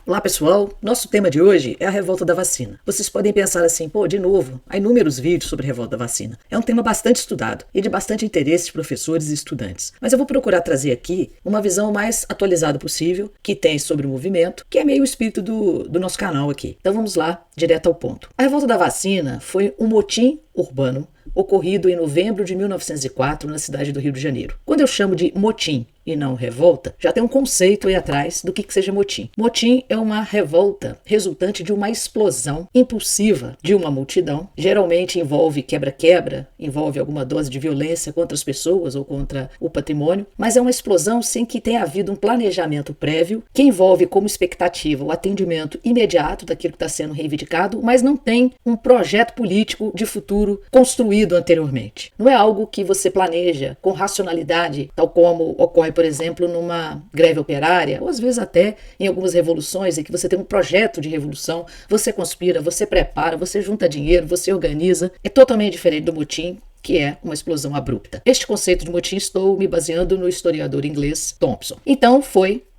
Olá pessoal, nosso tema de hoje é a revolta da vacina. Vocês podem pensar assim, de novo, há inúmeros vídeos sobre a revolta da vacina. É um tema bastante estudado e de bastante interesse de professores e estudantes. Mas eu vou procurar trazer aqui uma visão mais atualizada possível, que tem sobre o movimento, que é meio o espírito do nosso canal aqui. Então vamos lá, direto ao ponto. A revolta da vacina foi um motim urbano ocorrido em novembro de 1904 na cidade do Rio de Janeiro. Quando eu chamo de motim e não revolta, já tem um conceito aí atrás do que seja motim. Motim é uma revolta resultante de uma explosão impulsiva de uma multidão. Geralmente envolve quebra-quebra, envolve alguma dose de violência contra as pessoas ou contra o patrimônio, mas é uma explosão sem que tenha havido um planejamento prévio, que envolve como expectativa o atendimento imediato daquilo que está sendo reivindicado, mas não tem um projeto político de futuro construído anteriormente. Não é algo que você planeja com racionalidade, tal como ocorre, por exemplo, numa greve operária, ou às vezes até em algumas revoluções, em que você tem um projeto de revolução, você conspira, você prepara, você junta dinheiro, você organiza. É totalmente diferente do motim, que é uma explosão abrupta. Este conceito de motim estou me baseando no historiador inglês Thompson. Então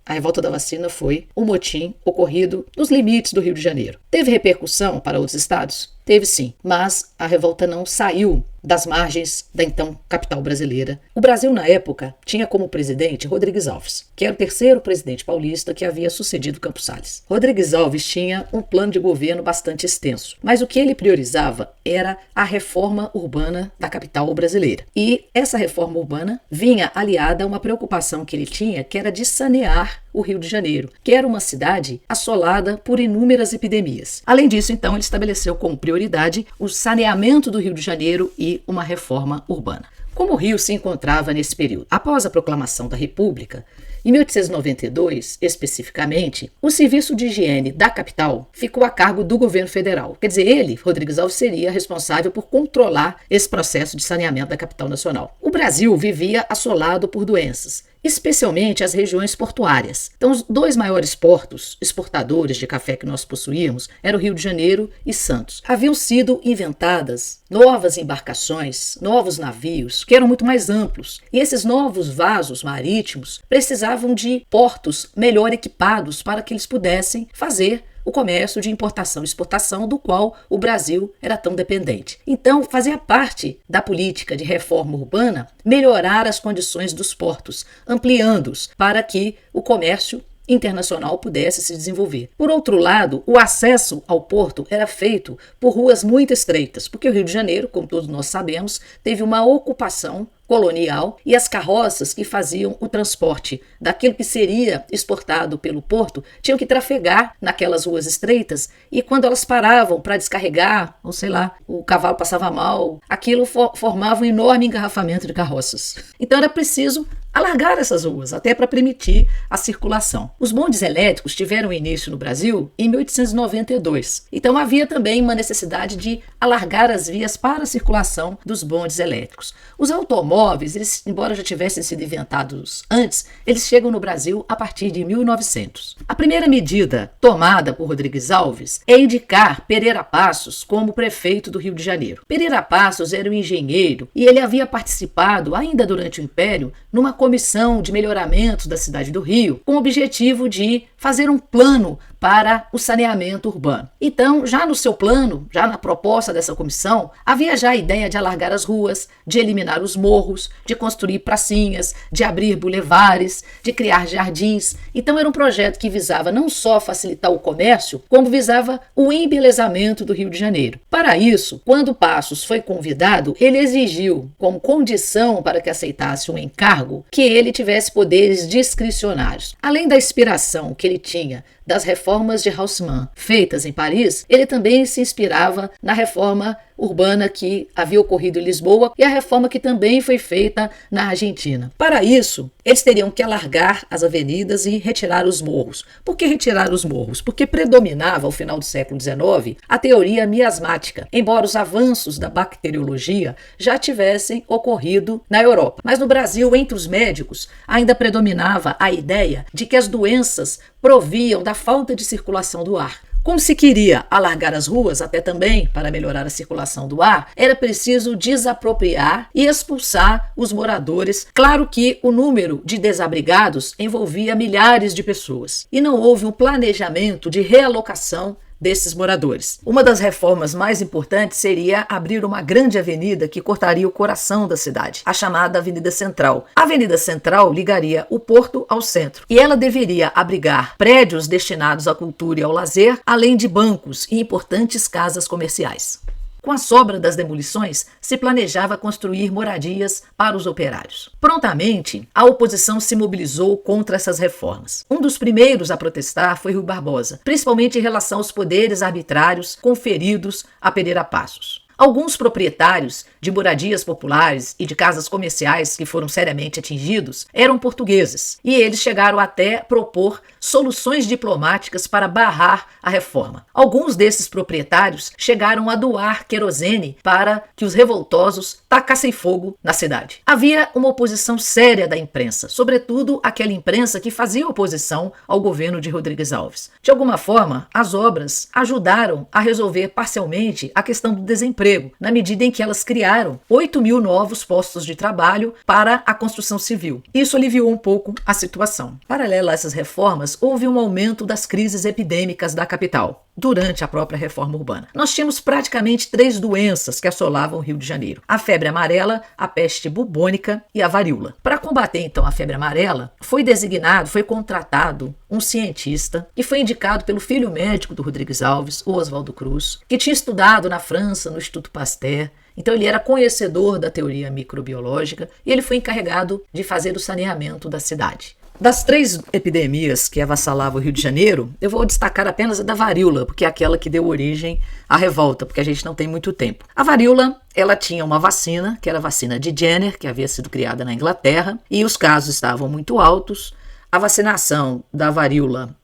a revolta da vacina foi um motim ocorrido nos limites do Rio de Janeiro. Teve repercussão para outros estados? Teve sim, mas a revolta não saiu das margens da então capital brasileira. O Brasil, na época, tinha como presidente Rodrigues Alves, que era o terceiro presidente paulista que havia sucedido Campos Salles. Rodrigues Alves tinha um plano de governo bastante extenso, mas o que ele priorizava era a reforma urbana da capital brasileira. E essa reforma urbana vinha aliada a uma preocupação que ele tinha, que era de sanear o Rio de Janeiro, que era uma cidade assolada por inúmeras epidemias. Além disso, então, ele estabeleceu como prioridade o saneamento do Rio de Janeiro e uma reforma urbana. Como o Rio se encontrava nesse período? Após a proclamação da República, em 1892, especificamente, o serviço de higiene da capital ficou a cargo do governo federal. Quer dizer, ele, Rodrigues Alves, seria responsável por controlar esse processo de saneamento da capital nacional. O Brasil vivia assolado por doenças, especialmente as regiões portuárias. Então, os dois maiores portos exportadores de café que nós possuíamos eram o Rio de Janeiro e Santos. Haviam sido inventadas novas embarcações, novos navios, que eram muito mais amplos. E esses novos vasos marítimos precisavam de portos melhor equipados para que eles pudessem fazer o comércio de importação e exportação do qual o Brasil era tão dependente. Então, fazia parte da política de reforma urbana melhorar as condições dos portos, ampliando-os para que o comércio internacional pudesse se desenvolver. Por outro lado, o acesso ao porto era feito por ruas muito estreitas, porque o Rio de Janeiro, como todos nós sabemos, teve uma ocupação colonial e as carroças que faziam o transporte daquilo que seria exportado pelo porto tinham que trafegar naquelas ruas estreitas e quando elas paravam para descarregar, ou sei lá, o cavalo passava mal, aquilo formava um enorme engarrafamento de carroças. Então era preciso alargar essas ruas, até para permitir a circulação. Os bondes elétricos tiveram início no Brasil em 1892. Então havia também uma necessidade de alargar as vias para a circulação dos bondes elétricos. Os automóveis, eles, embora já tivessem sido inventados antes, eles chegam no Brasil a partir de 1900. A primeira medida tomada por Rodrigues Alves é indicar Pereira Passos como prefeito do Rio de Janeiro. Pereira Passos era um engenheiro e ele havia participado, ainda durante o Império, numa comissão de melhoramento da cidade do Rio, com o objetivo de fazer um plano para o saneamento urbano. Então, já no seu plano, já na proposta dessa comissão, havia já a ideia de alargar as ruas, de eliminar os morros, de construir pracinhas, de abrir bulevares, de criar jardins. Então, era um projeto que visava não só facilitar o comércio, como visava o embelezamento do Rio de Janeiro. Para isso, quando Passos foi convidado, ele exigiu, como condição para que aceitasse um encargo, que ele tivesse poderes discricionários. Além da inspiração que ele tinha das reformas de Haussmann feitas em Paris, ele também se inspirava na reforma urbana que havia ocorrido em Lisboa e a reforma que também foi feita na Argentina. Para isso, eles teriam que alargar as avenidas e retirar os morros. Por que retirar os morros? Porque predominava, ao final do século XIX, a teoria miasmática, embora os avanços da bacteriologia já tivessem ocorrido na Europa. Mas no Brasil, entre os médicos, ainda predominava a ideia de que as doenças proviam da falta de circulação do ar. Como se queria alargar as ruas, até também para melhorar a circulação do ar, era preciso desapropriar e expulsar os moradores. Claro que o número de desabrigados envolvia milhares de pessoas e não houve um planejamento de realocação desses moradores. Uma das reformas mais importantes seria abrir uma grande avenida que cortaria o coração da cidade, a chamada Avenida Central. A Avenida Central ligaria o porto ao centro e ela deveria abrigar prédios destinados à cultura e ao lazer, além de bancos e importantes casas comerciais. Com a sobra das demolições, se planejava construir moradias para os operários. Prontamente, a oposição se mobilizou contra essas reformas. Um dos primeiros a protestar foi Rui Barbosa, principalmente em relação aos poderes arbitrários conferidos a Pereira Passos. Alguns proprietários de moradias populares e de casas comerciais que foram seriamente atingidos eram portugueses, e eles chegaram até propor soluções diplomáticas para barrar a reforma. Alguns desses proprietários chegaram a doar querosene para que os revoltosos tacassem fogo na cidade. Havia uma oposição séria da imprensa, sobretudo aquela imprensa que fazia oposição ao governo de Rodrigues Alves. De alguma forma, as obras ajudaram a resolver parcialmente a questão do desemprego, na medida em que elas criaram 8.000 novos postos de trabalho para a construção civil. Isso aliviou um pouco a situação. Paralelo a essas reformas, houve um aumento das crises epidêmicas da capital durante a própria reforma urbana. Nós tínhamos praticamente 3 doenças que assolavam o Rio de Janeiro: a febre amarela, a peste bubônica e a varíola. Para combater então a febre amarela, foi contratado um cientista que foi indicado pelo filho médico do Rodrigues Alves, o Oswaldo Cruz, que tinha estudado na França, no Instituto Pasteur. Então ele era conhecedor da teoria microbiológica e ele foi encarregado de fazer o saneamento da cidade. Das 3 epidemias que avassalavam o Rio de Janeiro, eu vou destacar apenas a da varíola, porque é aquela que deu origem à revolta, porque a gente não tem muito tempo. A varíola, ela tinha uma vacina, que era a vacina de Jenner, que havia sido criada na Inglaterra, e os casos estavam muito altos. A vacinação da varíola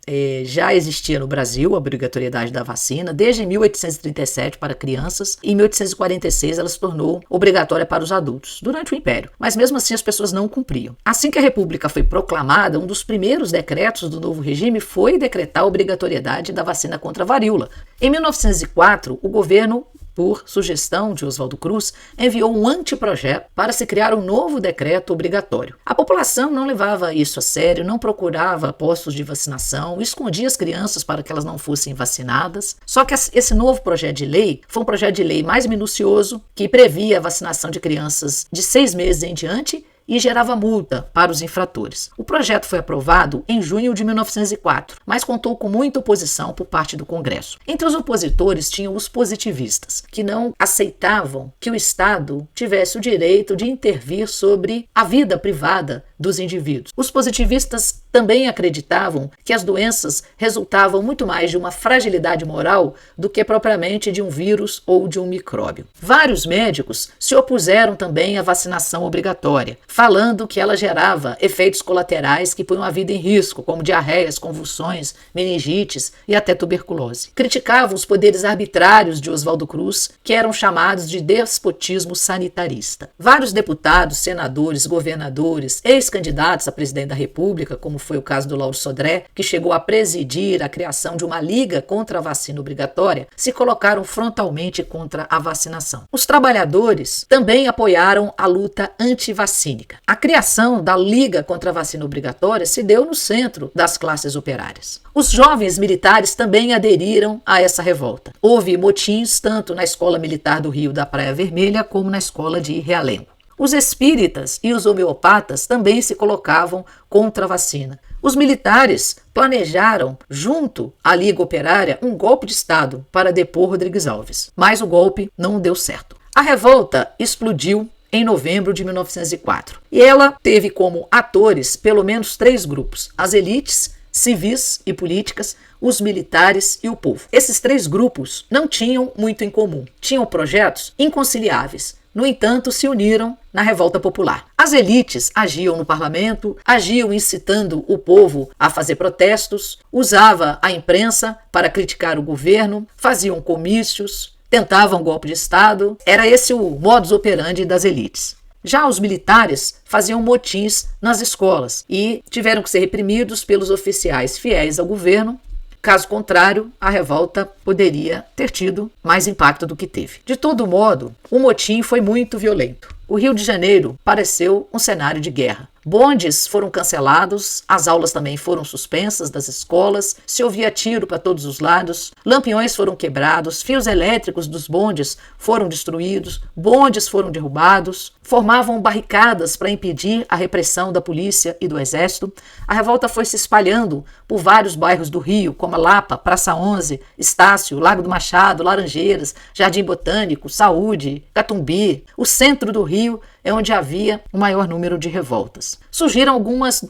já existia no Brasil, a obrigatoriedade da vacina, desde 1837 para crianças, e em 1846 ela se tornou obrigatória para os adultos, durante o Império. Mas mesmo assim as pessoas não cumpriam. Assim que a República foi proclamada, um dos primeiros decretos do novo regime foi decretar a obrigatoriedade da vacina contra a varíola. Em 1904, o governo, por sugestão de Oswaldo Cruz, enviou um anteprojeto para se criar um novo decreto obrigatório. A população não levava isso a sério, não procurava postos de vacinação, escondia as crianças para que elas não fossem vacinadas. Só que esse novo projeto de lei foi um projeto de lei mais minucioso, que previa a vacinação de crianças de 6 meses em diante e gerava multa para os infratores. O projeto foi aprovado em junho de 1904, mas contou com muita oposição por parte do Congresso. Entre os opositores tinham os positivistas, que não aceitavam que o Estado tivesse o direito de intervir sobre a vida privada dos indivíduos. Os positivistas também acreditavam que as doenças resultavam muito mais de uma fragilidade moral do que propriamente de um vírus ou de um micróbio. Vários médicos se opuseram também à vacinação obrigatória, falando que ela gerava efeitos colaterais que punham a vida em risco, como diarreias, convulsões, meningites e até tuberculose. Criticavam os poderes arbitrários de Oswaldo Cruz, que eram chamados de despotismo sanitarista. Vários deputados, senadores, governadores, ex-candidatos a presidente da República, como foi o caso do Lauro Sodré, que chegou a presidir a criação de uma liga contra a vacina obrigatória, se colocaram frontalmente contra a vacinação. Os trabalhadores também apoiaram a luta antivacínica. A criação da Liga contra a Vacina Obrigatória se deu no centro das classes operárias. Os jovens militares também aderiram a essa revolta. Houve motins tanto na Escola Militar do Rio da Praia Vermelha como na Escola de Realengo. Os espíritas e os homeopatas também se colocavam contra a vacina. Os militares planejaram, junto à Liga Operária, um golpe de Estado para depor Rodrigues Alves, mas o golpe não deu certo. A revolta explodiu em novembro de 1904 e ela teve como atores pelo menos 3 grupos: as elites civis e políticas, os militares e o povo. Esses 3 grupos não tinham muito em comum, tinham projetos inconciliáveis. No entanto, se uniram na revolta popular. As elites agiam no parlamento, agiam incitando o povo a fazer protestos, usava a imprensa para criticar o governo, faziam comícios, tentavam golpe de Estado. Era esse o modus operandi das elites. Já os militares faziam motins nas escolas e tiveram que ser reprimidos pelos oficiais fiéis ao governo, Caso contrário, a revolta poderia ter tido mais impacto do que teve. De todo modo, o motim foi muito violento. O Rio de Janeiro pareceu um cenário de guerra. Bondes foram cancelados, as aulas também foram suspensas das escolas, se ouvia tiro para todos os lados, lampiões foram quebrados, fios elétricos dos bondes foram destruídos, bondes foram derrubados, formavam barricadas para impedir a repressão da polícia e do exército. A revolta foi se espalhando por vários bairros do Rio, como a Lapa, Praça 11, Estácio, Lago do Machado, Laranjeiras, Jardim Botânico, Saúde, Catumbi. O centro do Rio é onde havia o maior número de revoltas. Surgiram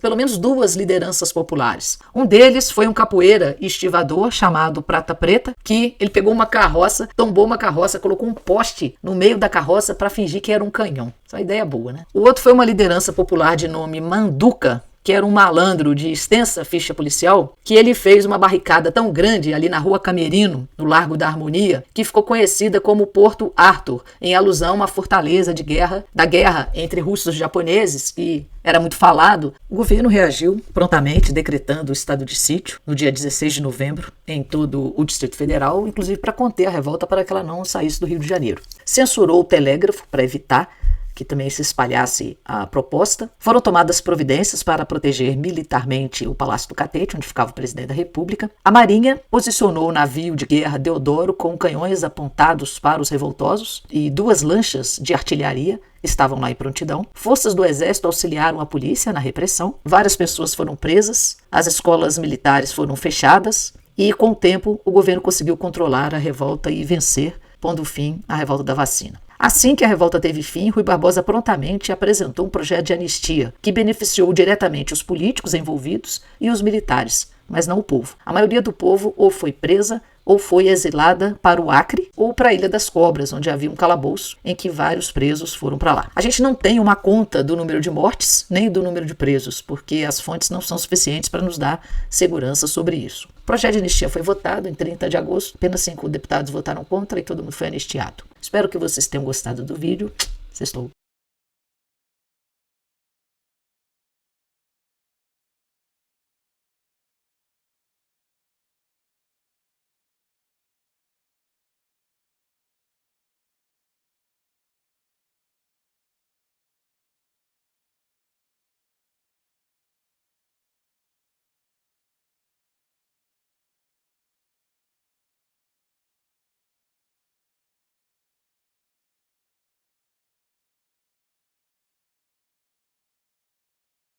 pelo menos duas lideranças populares. Um deles foi um capoeira e estivador chamado Prata Preta, que ele pegou uma carroça, tombou uma carroça, colocou um poste no meio da carroça para fingir que era um canhão. Essa ideia é boa, né? O outro foi uma liderança popular de nome Manduca, que era um malandro de extensa ficha policial, que ele fez uma barricada tão grande ali na Rua Camerino, no Largo da Harmonia, que ficou conhecida como Porto Arthur, em alusão à fortaleza da guerra entre russos e japoneses, que era muito falado. O governo reagiu prontamente, decretando o estado de sítio no dia 16 de novembro em todo o Distrito Federal, inclusive para conter a revolta para que ela não saísse do Rio de Janeiro. Censurou o telégrafo para evitar que também se espalhasse a proposta. Foram tomadas providências para proteger militarmente o Palácio do Catete, onde ficava o presidente da República. A Marinha posicionou o navio de guerra Deodoro com canhões apontados para os revoltosos e 2 lanchas de artilharia estavam lá em prontidão. Forças do Exército auxiliaram a polícia na repressão. Várias pessoas foram presas, as escolas militares foram fechadas e, com o tempo, o governo conseguiu controlar a revolta e vencer, pondo fim à revolta da vacina. Assim que a revolta teve fim, Rui Barbosa prontamente apresentou um projeto de anistia que beneficiou diretamente os políticos envolvidos e os militares, mas não o povo. A maioria do povo ou foi presa ou foi exilada para o Acre ou para a Ilha das Cobras, onde havia um calabouço em que vários presos foram para lá. A gente não tem uma conta do número de mortes nem do número de presos, porque as fontes não são suficientes para nos dar segurança sobre isso. O projeto de anistia foi votado em 30 de agosto, apenas 5 deputados votaram contra e todo mundo foi anistiado. Espero que vocês tenham gostado do vídeo. Sextou.